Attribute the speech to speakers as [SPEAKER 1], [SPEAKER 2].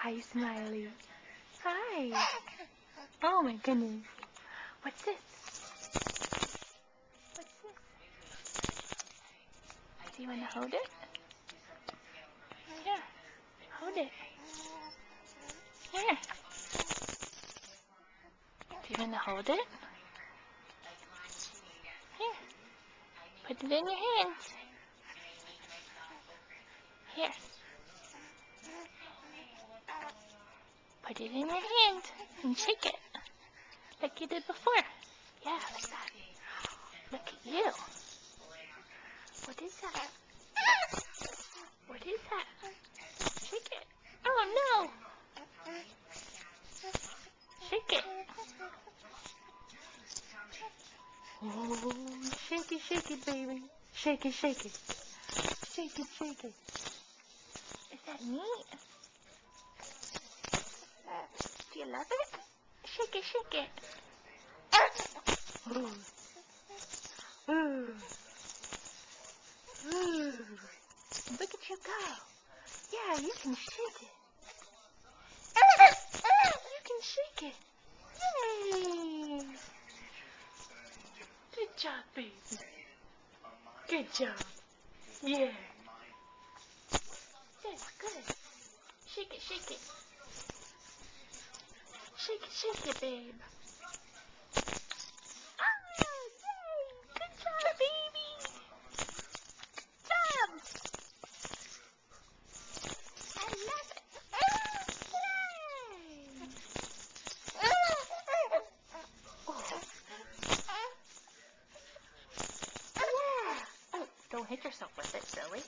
[SPEAKER 1] Hi, Smiley. Hi. Oh my goodness. What's this? What's this? Do you want to hold it? Here. Hold it. Here. Do you want to hold it? Here. Put it in your hands. Here. Put it in your hand and shake it. Like you did before. Yeah, like that. Look at you. What is that? What is that? Shake it. Oh no! Shake it. Oh, shake it, baby. Shake it, shake it. Shake it, shake it. Is that neat? Do you love it? Shake it, shake it. Ooh. Ooh. Ooh. Look at you go. Yeah, you can shake it. You can shake it. Yay! Good job, baby. Good job. Yeah. That's good. Shake it, shake it. Shake it, babe. Ah, yay! Good job, baby. Good job. I love it. Yay! Oh. Yeah. Oh, don't hit yourself with it, silly.